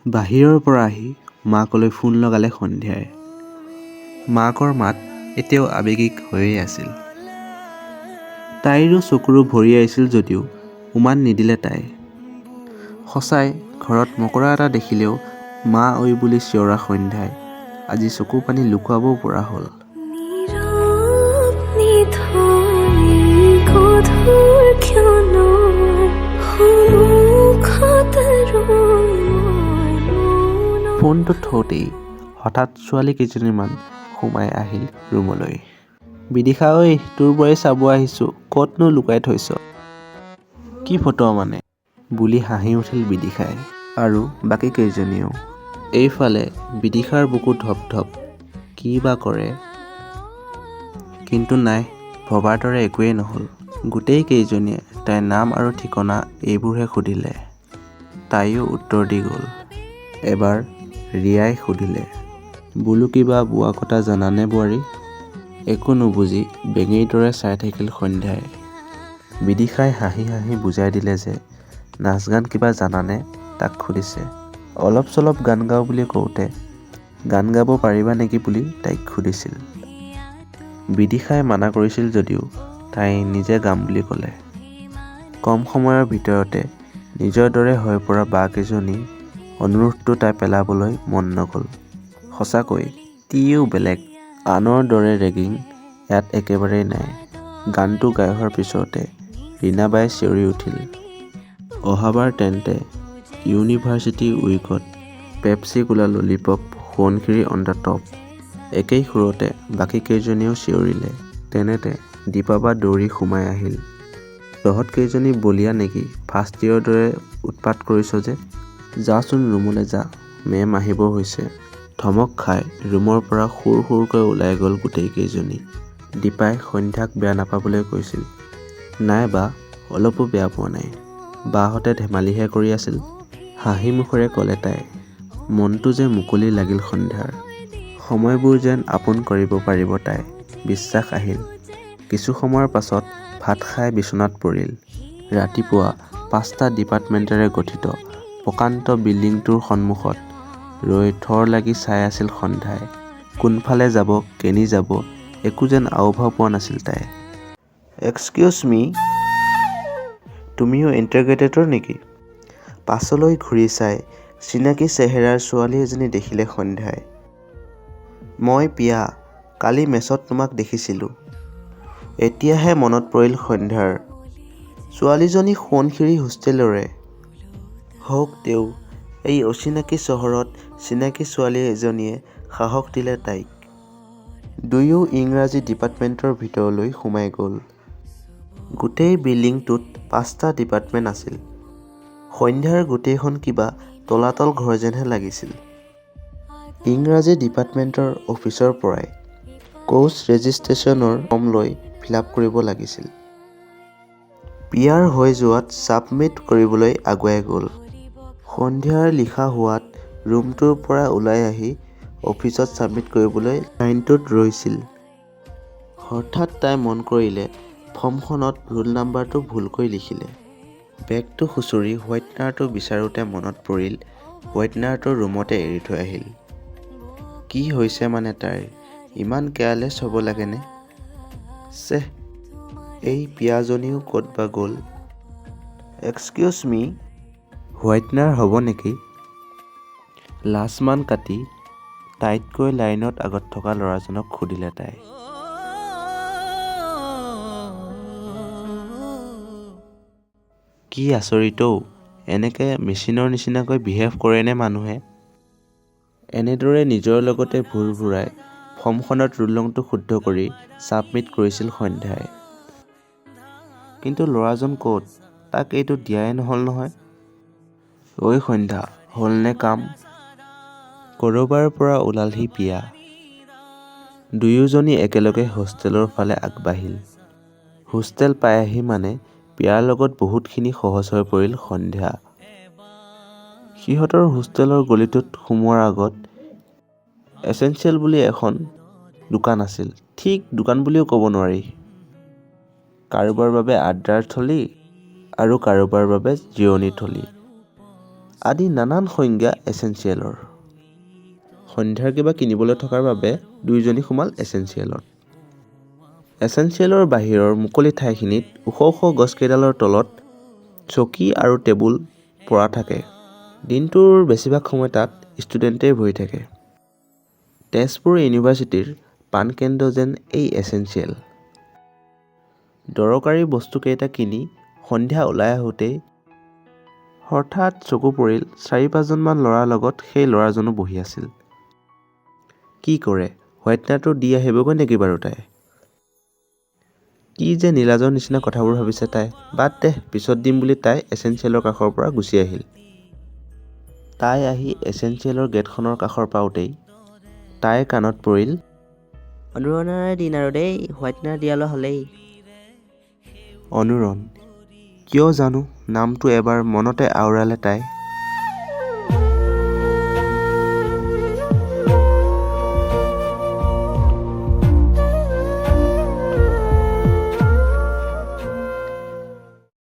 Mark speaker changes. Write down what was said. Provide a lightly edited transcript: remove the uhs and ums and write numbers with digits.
Speaker 1: বাহিৰৰ পৰা আহি মাকলৈ ফোন লগালে সন্ধ্যাই। মাকৰ মাত এতিয়াও আৱেগিক হৈয়ে আছিল। তাইৰো চকুৰো ভৰি আহিছিল যদিও উমান নিদিলে তাই। সঁচাই ঘৰত মকৰা এটা দেখিলেও মা ঐ বুলি চিঞৰা সন্ধ্যাই আজি চকু পানী লুকুৱাবও পৰা হ'ল। ফোনটো থওঁতেই হঠাৎ ছোৱালী কেইজনীমান সোমাই আহিল ৰুমলৈ। বিদিশা ঐ, তোৰ বোৱাৰী চাব আহিছোঁ, ক'তনো লুকাই থৈছ? কি ফটোৱা মানে? বুলি হাঁহি উঠিল বিদিশাই আৰু বাকী কেইজনীয়েও। এইফালে বিদিশাৰ বুকু ধপ ধপ, কি বা কৰে। কিন্তু নাই, ভবাৰ দৰে একোৱেই নহ'ল। গোটেই কেইজনীয়ে তাইৰ নাম আৰু ঠিকনা এইবোৰহে সুধিলে। তাইও উত্তৰ দি গ'ল। এবাৰ ৰিয়াই সুধিলে, বোলো কিবা বোৱা কটা জানানে বোৱাৰী? একো নুবুজি বেঙেৰীৰ দৰে চাই থাকিল সন্ধ্যাই। বিদিশাই হাঁহি হাঁহি বুজাই দিলে যে নাচ গান কিবা জানানে তাক সুধিছে। অলপ চলপ গান গাওঁ বুলি কওঁতে গান গাব পাৰিবা নেকি বুলি তাইক সুধিছিল। বিদিশাই মানা কৰিছিল যদিও তাই নিজে গাম বুলি ক'লে। কম সময়ৰ ভিতৰতে নিজৰ দৰে হৈ পৰা বাকেইজনী অনুৰোধটো তাই পেলাবলৈ মন নগ'ল। সঁচাকৈ তিও বেলেগ, আনৰ দৰে ৰেগিং ইয়াত একেবাৰেই নাই। গানটো গাই হোৱাৰ পিছতে ৰীণাবাই চিঞৰি উঠিল, অহাবাৰ তেন্তে ইউনিভাৰ্চিটি উইকত পেপচি কোলা lollipop Subansiri on the top. একেই সুৰতে বাকী কেইজনীয়েও চিঞৰিলে। তেনেতে দীপাবা দৌৰি সোমাই আহিল। তহঁত কেইজনী বলিয়া নেকি, ফাৰ্ষ্ট ইয়েৰৰ দৰে উৎপাত কৰিছ যে? যাচোন ৰুমলৈ যা, মেম আহিব হৈছে। ধমক খাই ৰুমৰ পৰা সুৰ সুৰকৈ ওলাই গ'ল গোটেই কেইজনী। দীপাই সন্ধ্যাক বেয়া নাপাবলৈ কৈছিল। নাই বা, অলপো বেয়া পোৱা নাই। বাহঁতে ধেমালিহে কৰি আছিল, হাঁহি মুখেৰে ক'লে তাই। মনটো যে মুকলি লাগিল সন্ধ্যাৰ। সময়বোৰ যেন আপোন কৰিব পাৰিব তাই, বিশ্বাস আহিল। কিছু সময়ৰ পাছত ভাত খাই বিচনাত পৰিল। ৰাতিপুৱা 5টা ডিপাৰ্টমেণ্টেৰে গঠিত প্ৰকাণ্ড বিল্ডিংটোৰ সন্মুখত ৰৈ থৰ লাগি চাই আছিল সন্ধ্যাই। কোনফালে যাব, কেনি যাব একো যেন আওভাও পোৱা নাছিল তাই। এক্সকিউজ মি, তুমিও ইণ্টাৰগ্ৰেটেডৰ নেকি? পাছলৈ ঘূৰি চাই চিনাকি চেহেৰাৰ ছোৱালী এজনী দেখিলে সন্ধ্যাই। মই পিয়া, কালি মেছত তোমাক দেখিছিলোঁ। এতিয়াহে মনত পৰিল সন্ধ্যাৰ। ছোৱালীজনী সোৱণশিৰি হোষ্টেলৰে। হওক তেও, এই অচিনাকি চহৰত চিনাকি ছোৱালী এজনীয়ে সাহস দিলে তাইক। দুয়ো ইংৰাজী ডিপাৰ্টমেণ্টৰ ভিতৰলৈ সোমাই গ'ল। গোটেই বিল্ডিংটোত 5টা ডিপাৰ্টমেণ্ট আছিল। সন্ধ্যাৰ গোটেইখন কিবা তলাতল ঘৰ যেনহে লাগিছিল। ইংৰাজী ডিপাৰ্টমেণ্টৰ অফিচৰ পৰাই কোৰ্চ ৰেজিষ্ট্ৰেশ্যনৰ ফৰ্ম লৈ ফিলআপ কৰিব লাগিছিল। পিয়াৰ হৈ যোৱাত ছাবমিট কৰিবলৈ আগুৱাই গ'ল। সন্ধ্যাৰ লিখা হোৱাত ৰুমটোৰ পৰা ওলাই আহি অফিচত ছাবমিট কৰিবলৈ লাইনটোত ৰৈছিল। হঠাৎ তাই মন কৰিলে ফৰ্মখনত ৰোল নম্বৰটো ভুলকৈ লিখিলে। বেগটো খুচৰি হোৱাইটনাৰটো বিচাৰোঁতে মনত পৰিল হোৱাইটনাৰটো ৰুমতে এৰি থৈ আহিল। কি হৈছে মানে তাইৰ, ইমান কেয়াৰলেছ হ'ব লাগেনে? চেহ, এই পিয়াজনীও ক'ত বা গ'ল? এক্সকিউজ মি, হোৱাইটনাৰ হ'ব নেকি? লাজমান কাটি তাইতকৈ লাইনত আগত থকা ল'ৰাজনক সুধিলে তাই। কি আচৰিত ঔ, এনেকে মেচিনৰ নিচিনাকৈ বিহেভ কৰেনে মানুহে? এনেদৰে নিজৰ লগতে ভুৰ ভুৰাই ফৰ্মখনত ৰোল নংটো শুদ্ধ কৰি ছাবমিট কৰিছিল সন্ধ্যাই। কিন্তু ল'ৰাজন ক'ত, তাক এইটো দিয়াই নহ'ল নহয়। ঐ সন্ধ্যা, হ'লনে কাম? ক'ৰবাৰ পৰা ওলালহি পিয়া। দুয়োজনী একেলগে হোষ্টেলৰ ফালে আগবাঢ়িল। হোষ্টেল পায়হি মানে পিয়াৰ লগত বহুতখিনি সহজ হৈ পৰিল সন্ধ্যা। সিহঁতৰ হোষ্টেলৰ গলিটোত সোমোৱাৰ আগত এচেঞ্চিয়েল বুলি এখন দোকান আছিল। ঠিক দোকান বুলিও ক'ব নোৱাৰি। কাৰোবাৰ বাবে আড্ডাৰ থলী আৰু কাৰোবাৰ বাবে জিৰণিৰ থলী। আদি নানান সংজ্ঞা এচেঞ্চিয়েলৰ। সন্ধ্যাৰ কিবা কিনিবলৈ থকাৰ বাবে দুয়োজনী সোমাল এচেঞ্চিয়েলত। এচেঞ্চিয়েলৰ বাহিৰৰ মুকলি ঠাইখিনিত ওখ ওখ গছকেইডালৰ তলত চকী আৰু টেবুল পৰা থাকে। দিনটোৰ বেছিভাগ সময় তাত ষ্টুডেণ্টেই বহি থাকে। তেজপুৰ ইউনিভাৰ্চিটিৰ প্ৰাণকেন্দ্ৰ যেন এই এচেঞ্চিয়েল। দৰকাৰী বস্তুকেইটা কিনি সন্ধিয়া ওলাই আহোঁতেই হঠাৎ চকু পৰিল ৪-৫জনমান ল'ৰাৰ লগত সেই ল'ৰাজনো বহি আছিল। কি কৰে, হোৱাইটনাৰটো দি আহিবগৈ নেকি বাৰু তাই? কি যে নীলাজৰ নিচিনা কথাবোৰ ভাবিছে তাই। বাদ দে, পিছত দিম বুলি তাই এচেঞ্চিয়েলৰ কাষৰ পৰা গুচি আহিল। তাই আহি এচেঞ্চিয়েলৰ গেটখনৰ কাষৰ পাওঁতেই তাইৰ কাণত পৰিল,
Speaker 2: অনুৰণৰে দিন আৰু দেই, হোৱাইটনাৰ দিয়ালৈ হ'লেই।
Speaker 1: অনুৰণ। কিয় জানো নামটো এবাৰ মনতে আওৰালে তাই।